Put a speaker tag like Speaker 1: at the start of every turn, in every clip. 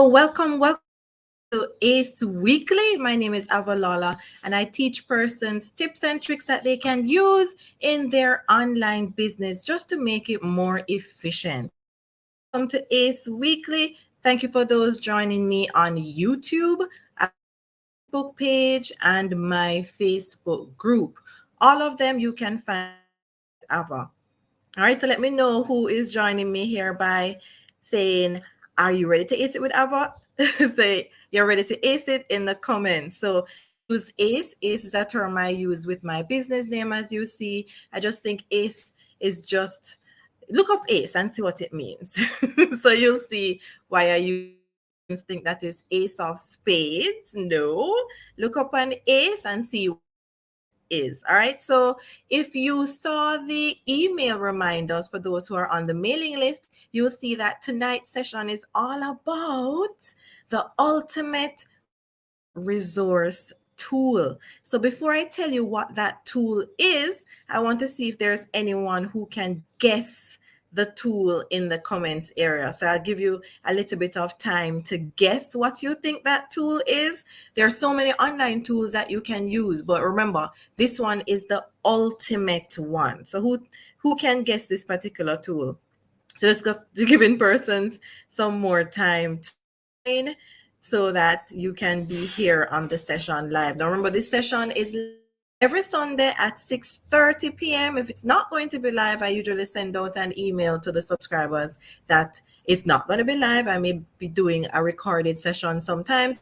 Speaker 1: welcome to ACE Weekly. My name is Avalala, and I teach persons tips and tricks that they can use in their online business just to make it more efficient. Welcome to ACE Weekly. Thank you for those joining me on YouTube, Facebook page, and my Facebook group. All of them you can find Ava. All right, so let me know who is joining me here by saying, are you ready to ace it with Ava? Say you're ready to ace it in the comments. So use ace. Ace is a term I use with my business name, as you see. I just think ace is just, look up ace and see what it means. So you'll see why I use think that is ace of spades. No, look up an ace and see is. All right. So if you saw the email reminders for those who are on the mailing list, you'll see that tonight's session is all about the ultimate resource tool. So before I tell you what that tool is, I want to see if there's anyone who can guess the tool in the comments area. So I'll give you a little bit of time to guess what you think that tool is. There are so many online tools that you can use, but remember, this one is the ultimate one. So who can guess this particular tool? So let's go giving persons some more time to join so that you can be here on the session live. Now remember, this session is every Sunday at 6:30 p.m. If it's not going to be live, I usually send out an email to the subscribers that it's not going to be live. I may be doing a recorded session sometimes.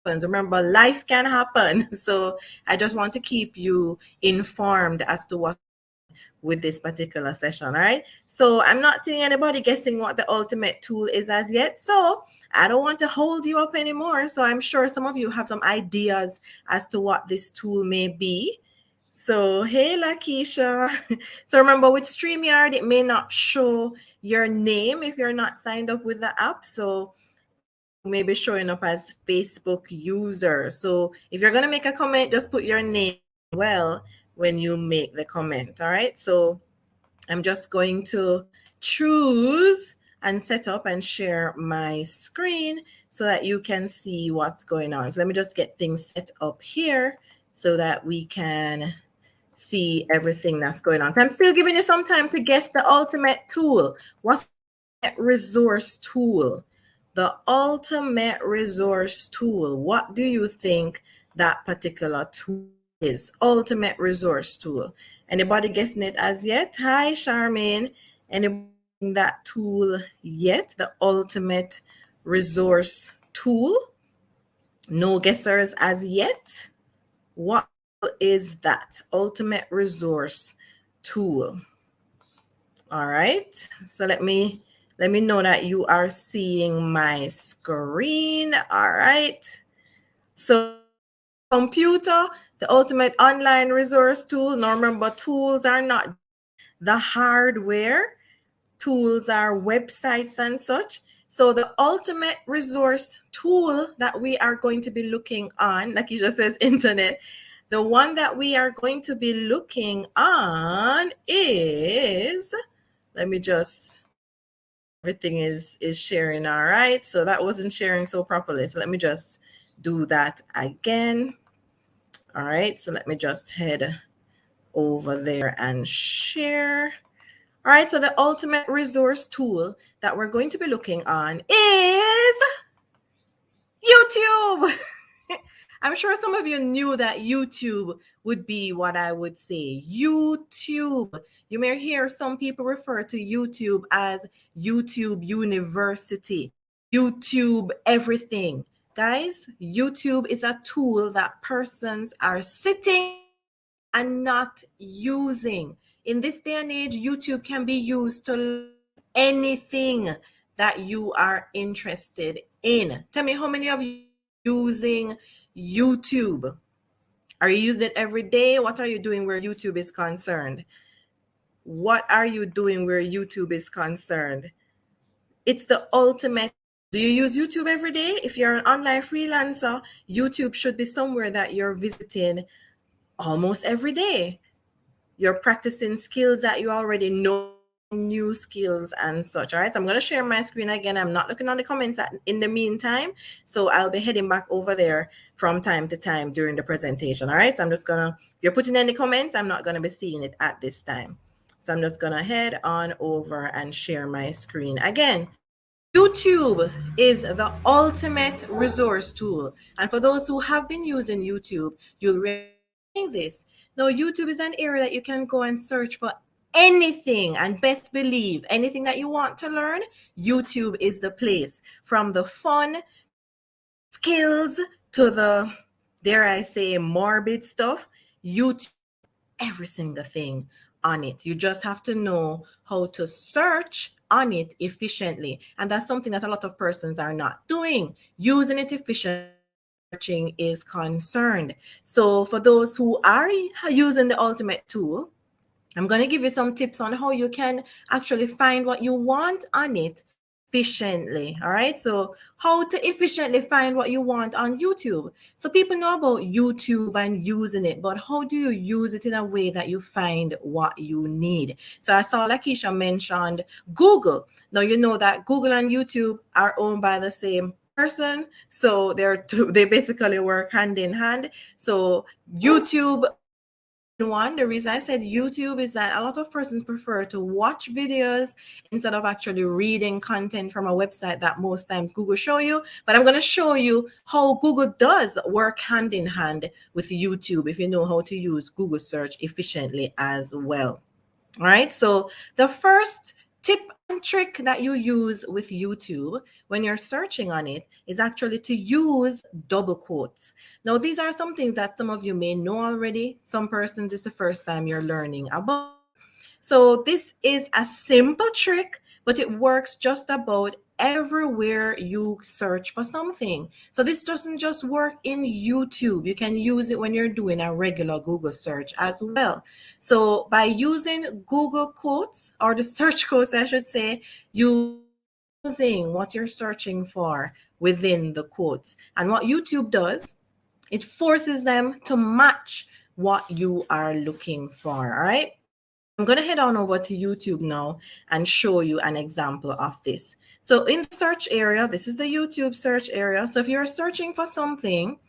Speaker 1: Remember, life can happen. So I just want to keep you informed as to what with this particular session. All right. So I'm not seeing anybody guessing what the ultimate tool is as yet. So I don't want to hold you up anymore. So I'm sure some of you have some ideas as to what this tool may be. So, hey, Lakeisha. So remember, with StreamYard, it may not show your name if you're not signed up with the app. So maybe showing up as Facebook user. So if you're going to make a comment, just put your name well when you make the comment. All right. So I'm just going to choose and set up and share my screen so that you can see what's going on. So let me just get things set up here so that we can see everything that's going on. So I'm still giving you some time to guess the ultimate tool. What's the resource tool? The ultimate resource tool. What do you think that particular tool is? Ultimate resource tool. Anybody guessing it as yet? Hi, Charmaine. Anybody that tool yet? The ultimate resource tool? No guessers as yet? What is that ultimate resource tool? All right. So let me know that you are seeing my screen. All right. So computer, the ultimate online resource tool. Now remember, tools are not the hardware. Tools are websites and such. So the ultimate resource tool that we are going to be looking on, like it just says internet, the one that we are going to be looking on is, let me just, everything is sharing. All right. So that wasn't sharing so properly. So let me just do that again. All right. So let me just head over there and share. All right. So the ultimate resource tool that we're going to be looking on is YouTube. I'm sure some of you knew that YouTube would be what I would say. YouTube. You may hear some people refer to YouTube as YouTube University, YouTube everything. Guys, YouTube is a tool that persons are sitting and not using. In this day and age, YouTube can be used to learn anything that you are interested in. Tell me, how many of you using YouTube? Are you using it every day? What are you doing where YouTube is concerned? What are you doing where YouTube is concerned? It's the ultimate. Do you use YouTube every day? If you're an online freelancer, YouTube should be somewhere that you're visiting almost every day. You're practicing skills that you already know new skills and such. All right, so I'm going to share my screen again. I'm not looking on the comments in the meantime, so I'll be heading back over there from time to time during the presentation. All right, so I'm just gonna, if you're putting any comments, I'm not going to be seeing it at this time. So I'm just going to head on over and share my screen again. YouTube is the ultimate resource tool, and for those who have been using YouTube, you'll realize this. Now, YouTube is an area that you can go and search for anything, and best believe anything that you want to learn, YouTube is the place. From the fun skills to the, dare I say, morbid stuff, YouTube, every single thing on it. You just have to know how to search on it efficiently, and that's something that a lot of persons are not doing. Using it efficiently is concerned. So for those who are using the ultimate tool, I'm going to give you some tips on how you can actually find what you want on it efficiently. All right, so how to efficiently find what you want on YouTube. So people know about YouTube and using it, but how do you use it in a way that you find what you need? So I saw Lakeisha mentioned Google. Now you know that Google and YouTube are owned by the same person, so they basically work hand in hand. So YouTube, one, the reason I said YouTube is that a lot of persons prefer to watch videos instead of actually reading content from a website that most times Google show you. But I'm going to show you how Google does work hand in hand with YouTube if you know how to use Google search efficiently as well. All right, so the first tip and trick that you use with YouTube when you're searching on it is actually to use double quotes. Now, these are some things that some of you may know already. Some persons, it's the first time you're learning about. So this is a simple trick, but it works just about everywhere you search for something. So this doesn't just work in YouTube. You can use it when you're doing a regular Google search as well. So by using Google quotes, or the search quotes, I should say, using what you're searching for within the quotes. And what YouTube does, it forces them to match what you are looking for. All right. I'm going to head on over to YouTube now and show you an example of this. So in the search area, this is the YouTube search area. So if you're searching for something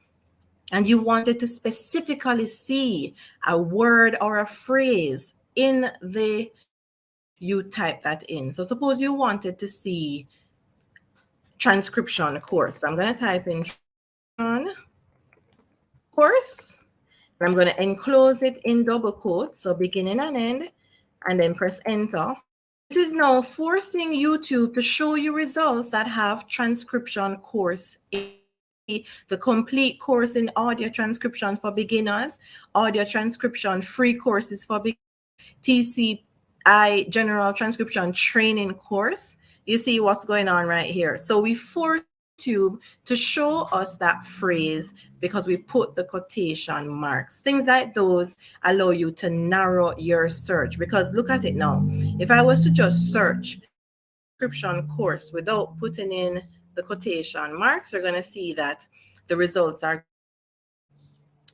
Speaker 1: and you wanted to specifically see a word or a phrase in the, you type that in. So suppose you wanted to see transcription course. I'm going to type in course. I'm going to enclose it in double quotes, so beginning and end, and then press enter. This is now forcing YouTube to show you results that have transcription course, the complete course in audio transcription for beginners, audio transcription free courses for beginners, TCI general transcription training course. You see what's going on right here. So we force YouTube to show us that phrase because we put the quotation marks. Things like those allow you to narrow your search, because look at it now. If I was to just search transcription course without putting in the quotation marks, you're going to see that the results are.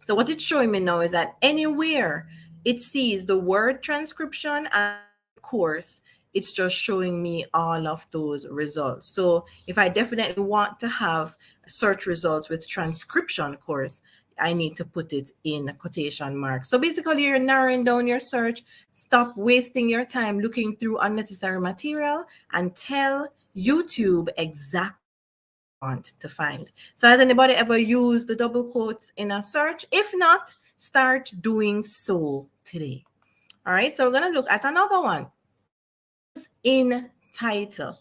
Speaker 1: So what it's showing me now is that anywhere it sees the word transcription and course, it's just showing me all of those results. So if I definitely want to have search results with transcription course, I need to put it in quotation marks. So basically you're narrowing down your search. Stop wasting your time looking through unnecessary material and tell YouTube exactly what you want to find. So has anybody ever used the double quotes in a search? If not, start doing so today. All right, so we're going to look at another one. In title.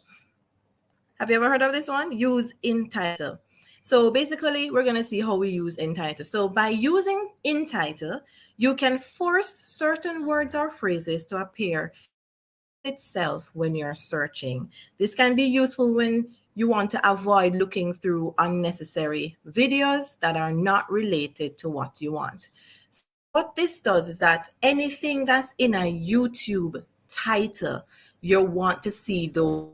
Speaker 1: Have you ever heard of this one? Use in title. So basically, we're going to see how we use in title. So by using in title, you can force certain words or phrases to appear itself when you're searching. This can be useful when you want to avoid looking through unnecessary videos that are not related to what you want. So what this does is that anything that's in a YouTube title, you'll want to see those.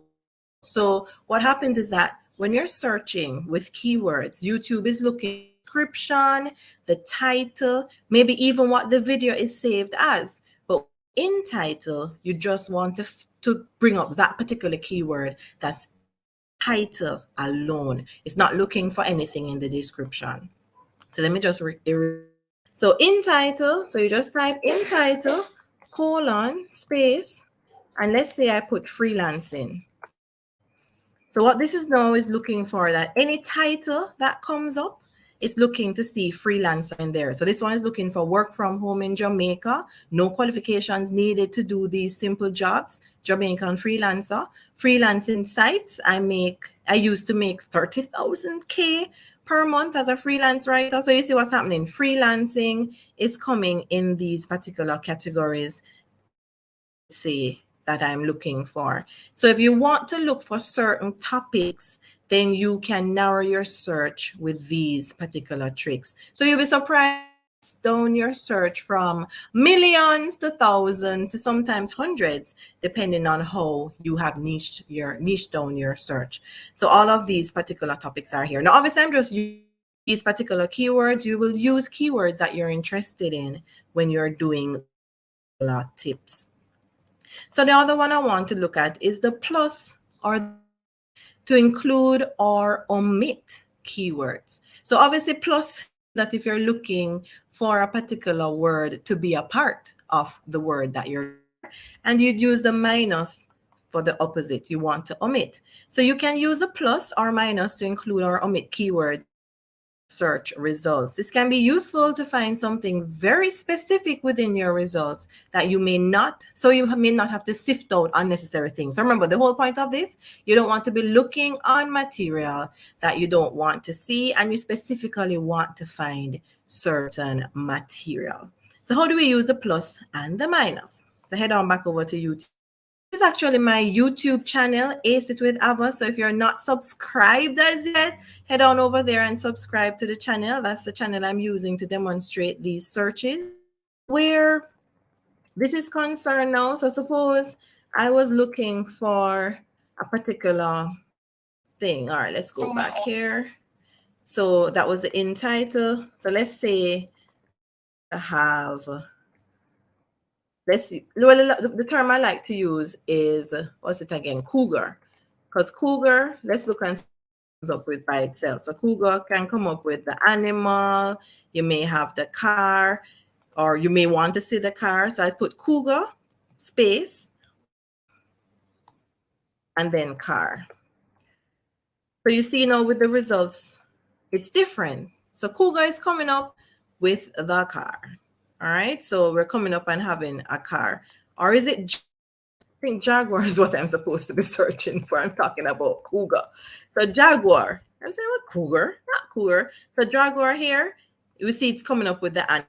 Speaker 1: So what happens is that when you're searching with keywords, YouTube is looking at the description, the title, maybe even what the video is saved as. But in title, you just want to bring up that particular keyword that's title alone. It's not looking for anything in the description. So let me just so in title, so you just type in title, :, and let's say I put freelancing. So what this is now is looking for that any title that comes up, it's looking to see freelancer in there. So this one is looking for work from home in Jamaica, no qualifications needed to do these simple jobs, Jamaican freelancer, freelancing sites. I used to make 30,000 K per month as a freelance writer. So you see what's happening. Freelancing is coming in these particular categories, say, that I'm looking for. So if you want to look for certain topics, then you can narrow your search with these particular tricks. So you'll be surprised down your search from millions to thousands to sometimes hundreds, depending on how you have niched down your search. So all of these particular topics are here. Now, obviously, I'm just using these particular keywords. You will use keywords that you're interested in when you're doing tips. So the other one I want to look at is the plus or to include or omit keywords. So obviously plus that if you're looking for a particular word to be a part of the word that you're, and you'd use the minus for the opposite you want to omit. So you can use a plus or minus to include or omit keyword search results. This can be useful to find something very specific within your results that you may not have to sift out unnecessary things. So remember, the whole point of this, you don't want to be looking on material that you don't want to see, and you specifically want to find certain material. So how do we use the plus and the minus? So head on back over to YouTube. This is actually my YouTube channel, Ace It with Ava. So if you're not subscribed as yet, head on over there and subscribe to the channel. That's the channel I'm using to demonstrate these searches. Where this is concerned now, so suppose I was looking for a particular thing. All right, let's go back here. So that was the in title. So let's say I have... Let's see. The term I like to use is, what's it again? Cougar. Because cougar, let's look and see what comes up with by itself. So cougar can come up with the animal. You may have the car, or you may want to see the car. So I put cougar, space, and then car. So you see now with the results, it's different. So cougar is coming up with the car. All right, so we're coming up and having a car. Or is it, I think Jaguar is what I'm supposed to be searching for. I'm talking about cougar. So Jaguar, I'm saying what, cougar, not cougar. So Jaguar here, you see it's coming up with the animal.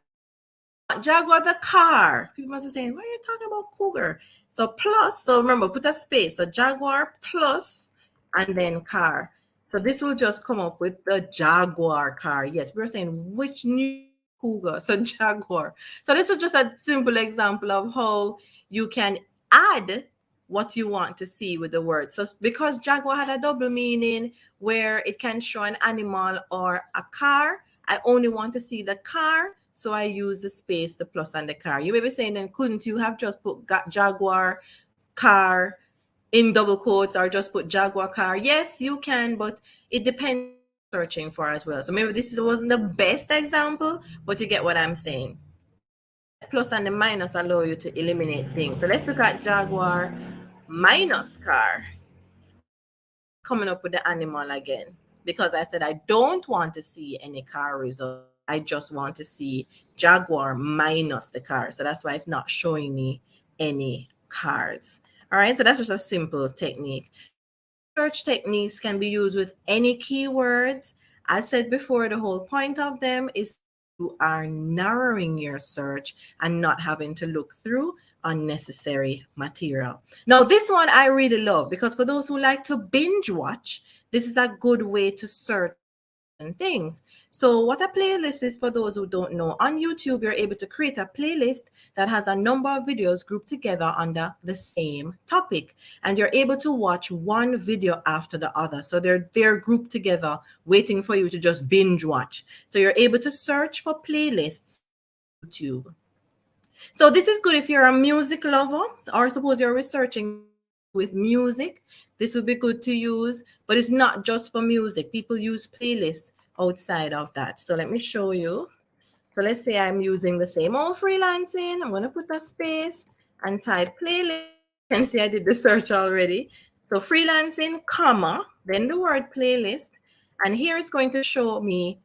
Speaker 1: Jaguar, the car. People must be saying, why are you talking about cougar? So plus, so remember, put a space. So Jaguar plus, and then car. So this will just come up with the Jaguar car. Yes, we're saying which new cougar, so Jaguar. So this is just a simple example of how you can add what you want to see with the word. So because Jaguar had a double meaning where it can show an animal or a car, I only want to see the car, so I use the space, the plus, and the car. You may be saying, then couldn't you have just put Jaguar car in double quotes, or just put Jaguar car? Yes, you can, but it depends searching for as well. So maybe this wasn't the best example, but you get what I'm saying. Plus and the minus allow you to eliminate things. So let's look at Jaguar minus car. Coming up with the animal again, because I said I don't want to see any car result. I just want to see Jaguar minus the car. So that's why it's not showing me any cars. All right, so that's just a simple technique. Search techniques can be used with any keywords. As said before, the whole point of them is you are narrowing your search and not having to look through unnecessary material. Now, this one I really love, because for those who like to binge watch, this is a good way to search things. So what a playlist is, for those who don't know, on YouTube you're able to create a playlist that has a number of videos grouped together under the same topic, and you're able to watch one video after the other. So they're grouped together waiting for you to just binge watch. So you're able to search for playlists on YouTube. So this is good if you're a music lover, or suppose you're researching with music. This would be good to use, but it's not just for music. People use playlists outside of that. So let me show you. So let's say I'm using the same old freelancing. I'm going to put a space and type playlist. You can see I did the search already. So freelancing, comma, then the word playlist. And here it's going to show me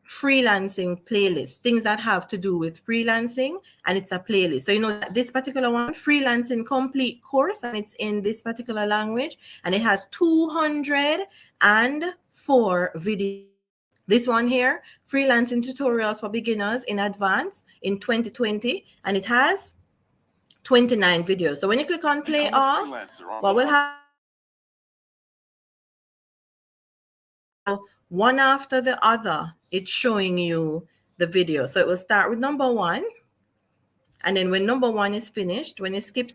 Speaker 1: freelancing playlist, things that have to do with freelancing, and it's a playlist. So you know that this particular one, freelancing complete course, and it's in this particular language, and it has 204 videos. This one here, freelancing tutorials for beginners in advance in 2020, and it has 29 videos. So when you click on play all, what will happen? One after the other, it's showing you the video. So it will start with number one. And then when number one is finished, when you skip,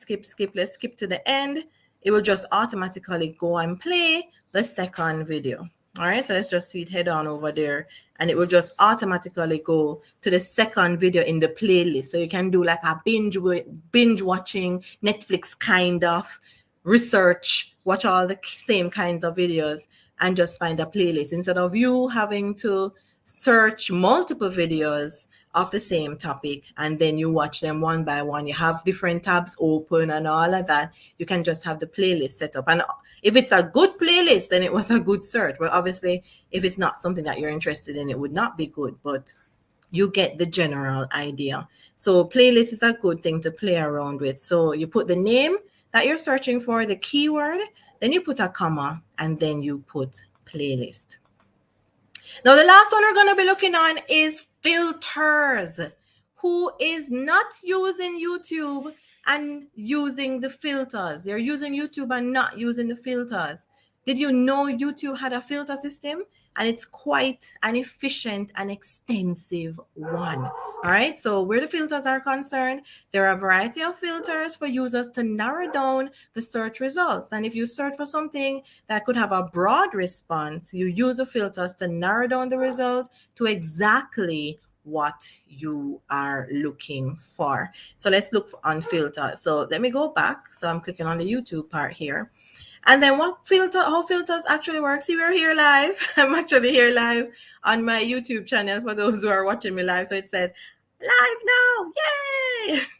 Speaker 1: let's skip to the end, it will just automatically go and play the second video. All right, so let's just see it head on over there, and it will just automatically go to the second video in the playlist. So you can do like a binge watching Netflix kind of research, watch all the same kinds of videos, and just find a playlist instead of you having to search multiple videos of the same topic and then you watch them one by one. You have different tabs open and all of that. You can just have the playlist set up. And if it's a good playlist, then it was a good search. Well, obviously, if it's not something that you're interested in, it would not be good. But you get the general idea. So playlist is a good thing to play around with. So you put the name that you're searching for, the keyword, then you put a comma, and then you put playlist. Now, the last one we're going to be looking on is filters. Who is not using YouTube and using the filters? You're using YouTube and not using the filters. Did you know YouTube had a filter system? And it's quite an efficient and extensive one. All right, so where the filters are concerned, there are a variety of filters for users to narrow down the search results. And if you search for something that could have a broad response, you use the filters to narrow down the result to exactly what you are looking for. So let's look on filters. So let me go back. So I'm clicking on the YouTube part here. And then how filters actually work. See, we're here live. I'm actually here live on my YouTube channel for those who are watching me live. So it says live now.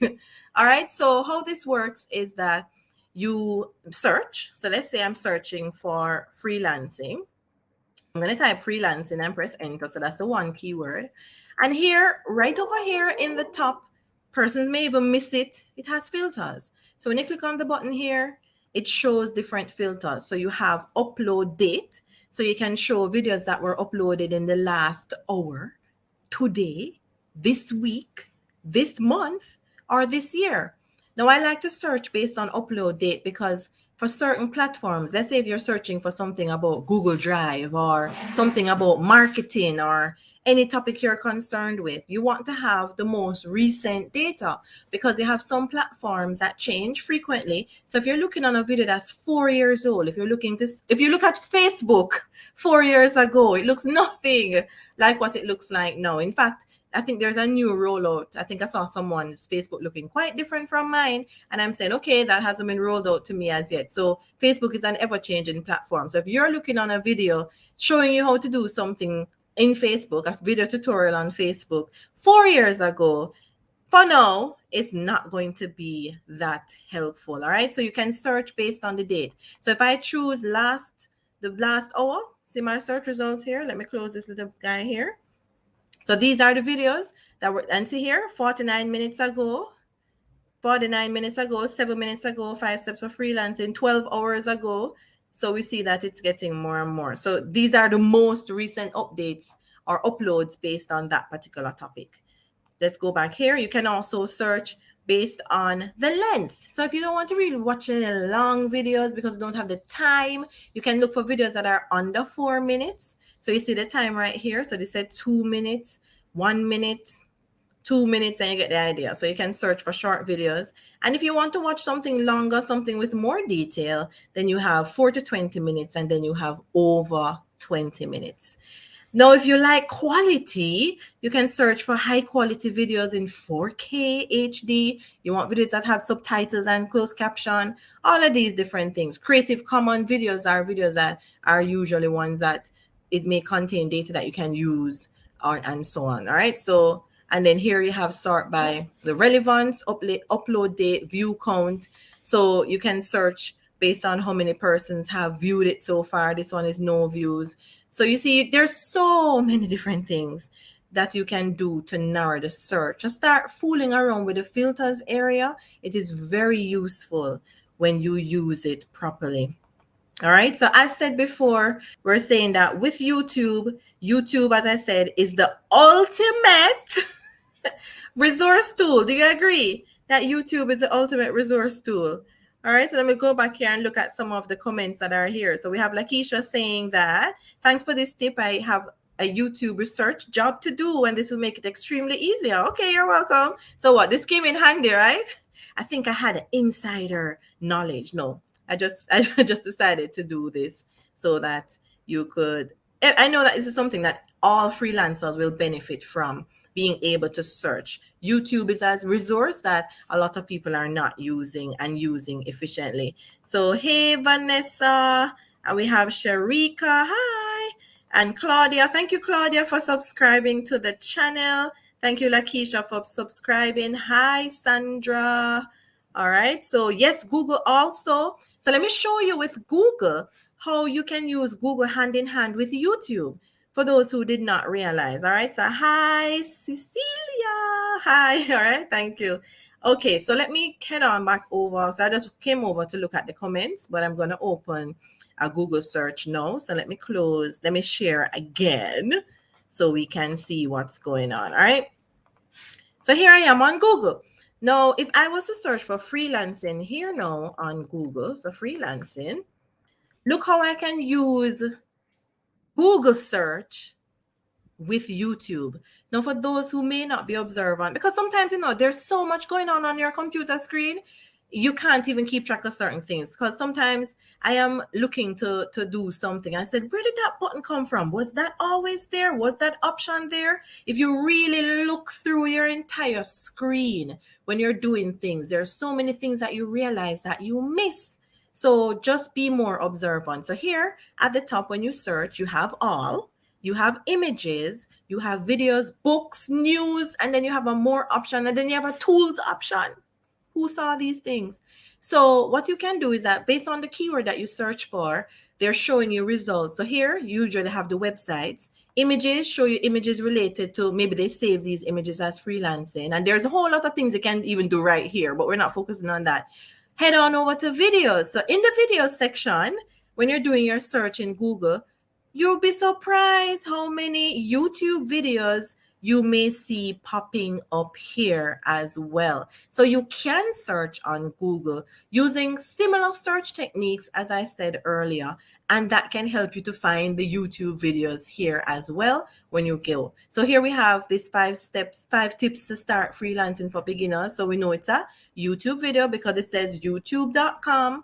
Speaker 1: Yay! All right. So how this works is that you search. So let's say I'm searching for freelancing. I'm going to type freelancing and press enter. So that's the one keyword. And here, right over here in the top, persons may even miss it. It has filters. So when you click on the button here, it shows different filters. So you have upload date. So you can show videos that were uploaded in the last hour, today, this week, this month, or this year. Now, I like to search based on upload date because for certain platforms, let's say if you're searching for something about Google Drive or something about marketing or any topic you're concerned with, you want to have the most recent data because you have some platforms that change frequently. So if you're looking on a video that's 4 years old, if you look at Facebook 4 years ago, it looks nothing like what it looks like now. In fact, I think there's a new rollout. I think I saw someone's Facebook looking quite different from mine. And I'm saying, okay, that hasn't been rolled out to me as yet. So Facebook is an ever-changing platform. So if you're looking on a video showing you how to do something in Facebook, a video tutorial on Facebook 4 years ago, for now, it's not going to be that helpful. All right. So you can search based on the date. So if I choose the last hour, see my search results here. Let me close this little guy here. So these are the videos that were, and see here, 49 minutes ago, 7 minutes ago, 5 steps of freelancing, 12 hours ago. So we see that it's getting more and more. So these are the most recent updates or uploads based on that particular topic. Let's go back here. You can also search based on the length. So if you don't want to really watch any long videos because you don't have the time, you can look for videos that are under 4 minutes. So you see the time right here. So they said 2 minutes, 1 minute, 2 minutes, and you get the idea. So you can search for short videos. And if you want to watch something longer, something with more detail, then you have 4 to 20 minutes, and then you have over 20 minutes. Now, if you like quality, you can search for high quality videos in 4K HD. You want videos that have subtitles and closed caption, all of these different things. Creative Commons videos are videos that are usually ones that it may contain data that you can use and so on. All right. So, and then here you have sort by the relevance, upload date, view count. So you can search based on how many persons have viewed it so far. This one is no views. So you see, there's so many different things that you can do to narrow the search. Just start fooling around with the filters area. It is very useful when you use it properly. All right. So as said before, we're saying that with YouTube, as I said, is the ultimate resource tool. Do you agree that YouTube is the ultimate resource tool? All right, so let me go back here and look at some of the comments that are here. So we have Lakeisha saying that, thanks for this tip. I have a YouTube research job to do, and this will make it extremely easier. Okay, you're welcome. So what? This came in handy, right? I think I had insider knowledge. No, I just decided to do this so that you could. I know that this is something that all freelancers will benefit from, being able to search. YouTube is a resource that a lot of people are not using and using efficiently. So, hey, Vanessa, and we have Sharika, hi, and Claudia. Thank you, Claudia, for subscribing to the channel. Thank you, Lakeisha, for subscribing. Hi, Sandra. All right. So, yes, Google also. So, let me show you with Google how you can use Google hand in hand with YouTube, for those who did not realize. All right. So hi, Cecilia. Hi. All right. Thank you. Okay. So let me head on back over. So I just came over to look at the comments, but I'm going to open a Google search now. So let me close. Let me share again so we can see what's going on. All right. So here I am on Google. Now, if I was to search for freelancing here now on Google, so freelancing, look how I can use Google search with YouTube. Now, for those who may not be observant, because sometimes, there's so much going on your computer screen, you can't even keep track of certain things. Because sometimes I am looking to do something. I said, where did that button come from? Was that always there? Was that option there? If you really look through your entire screen when you're doing things, there's so many things that you realize that you miss. So just be more observant. So here at the top, when you search, you have all. You have images, you have videos, books, news, and then you have a more option, and then you have a tools option. Who saw these things? So what you can do is that based on the keyword that you search for, they're showing you results. So here you usually have the websites. Images show you images related to, maybe they save these images as freelancing. And there's a whole lot of things you can even do right here, but we're not focusing on that. Head on over to videos. So in the video section, when you're doing your search in Google, you'll be surprised how many YouTube videos you may see popping up here as well. So you can search on Google using similar search techniques, as I said earlier, and that can help you to find the YouTube videos here as well when you go. So here we have these 5 tips to start freelancing for beginners. So we know it's a YouTube video because it says youtube.com.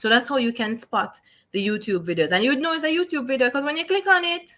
Speaker 1: So that's how you can spot the YouTube videos. And you'd know it's a YouTube video because when you click on it,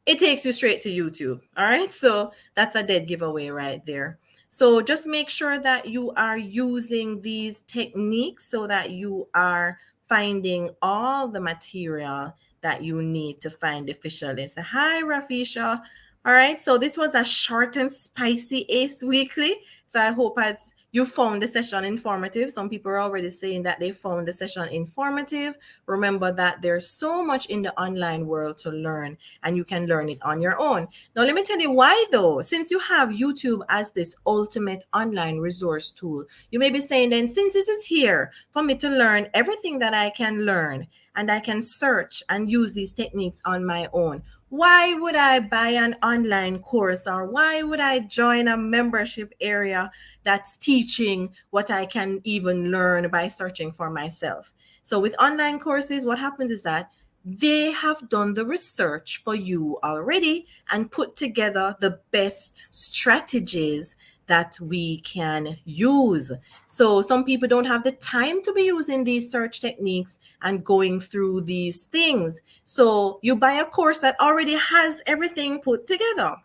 Speaker 1: it takes you straight to YouTube. All right. So that's a dead giveaway right there. So just make sure that you are using these techniques so that you are finding all the material that you need to find efficiently. So hi, Rafisha. All right. So this was a short and spicy ACE Weekly. So I hope as you found the session informative. Some people are already saying that they found the session informative. Remember that there's so much in the online world to learn, and you can learn it on your own. Now, let me tell you why though. Since you have YouTube as this ultimate online resource tool, you may be saying then, since this is here for me to learn everything that I can learn, and I can search and use these techniques on my own, why would I buy an online course, or why would I join a membership area that's teaching what I can even learn by searching for myself? So with online courses, what happens is that they have done the research for you already and put together the best strategies that we can use. So some people don't have the time to be using these search techniques and going through these things. So you buy a course that already has everything put together.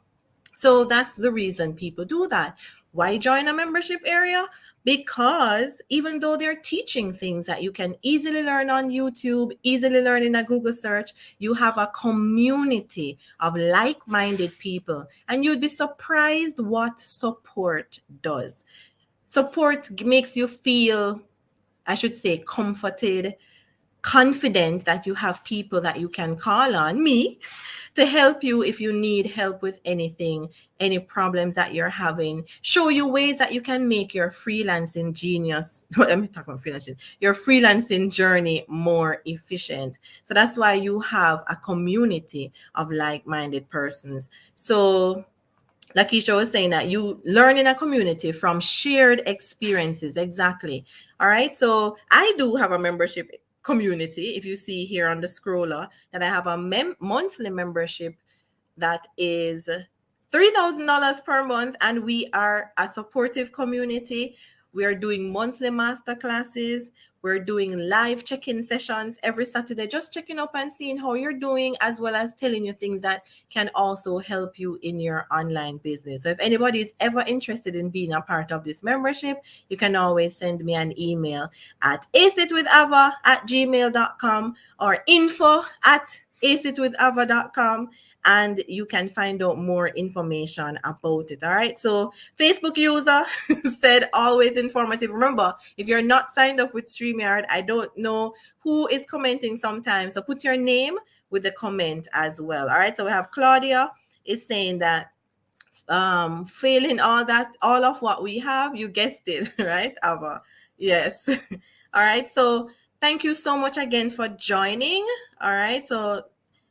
Speaker 1: So that's the reason people do that. Why join a membership area? Because even though they're teaching things that you can easily learn on YouTube, easily learn in a Google search, you have a community of like-minded people, and you'd be surprised what support does. Support makes you feel, I should say, comforted, confident that you have people that you can call on, me, to help you if you need help with anything, any problems that you're having, show you ways that you can make your freelancing genius, let me talk about freelancing, your freelancing journey more efficient. So that's why you have a community of like-minded persons. So Lakeisha was saying that you learn in a community from shared experiences. Exactly. All right. So I do have a membership community. If you see here on the scroller that I have a monthly membership that is $3,000 per month, and we are a supportive community. We are doing monthly master classes. We're doing live check-in sessions every Saturday, just checking up and seeing how you're doing, as well as telling you things that can also help you in your online business. So if anybody is ever interested in being a part of this membership, you can always send me an email at acitwithava@gmail.com or info@acitwithava.com, and you can find out more information about it. All right. So Facebook user said always informative. Remember, if you're not signed up with StreamYard, I don't know who is commenting sometimes. So put your name with the comment as well. All right. So we have Claudia is saying that failing all of what we have, you guessed it, right, Ava? Yes. All right. So thank you so much again for joining. All right. So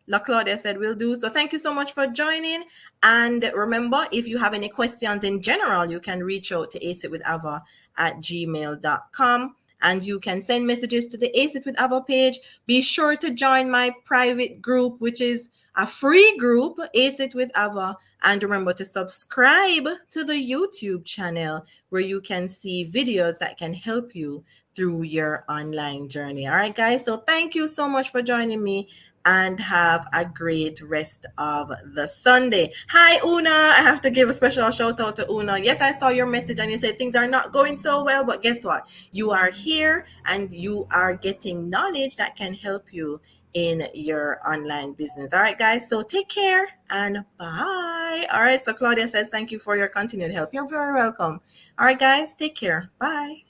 Speaker 1: La Claudia said we'll do. So thank you so much for joining. And remember, if you have any questions in general, you can reach out to acitwithava@gmail.com. And you can send messages to the Ace It with Ava page. Be sure to join my private group, which is a free group, Ace It with Ava. And remember to subscribe to the YouTube channel where you can see videos that can help you through your online journey. All right, guys. So thank you so much for joining me, and have a great rest of the Sunday. Hi, Una. I have to give a special shout out to Una. Yes, I saw your message and you said things are not going so well, but guess what? You are here and you are getting knowledge that can help you in your online business. All right, guys. So take care and bye. All right. So Claudia says, thank you for your continued help. You're very welcome. All right, guys. Take care. Bye.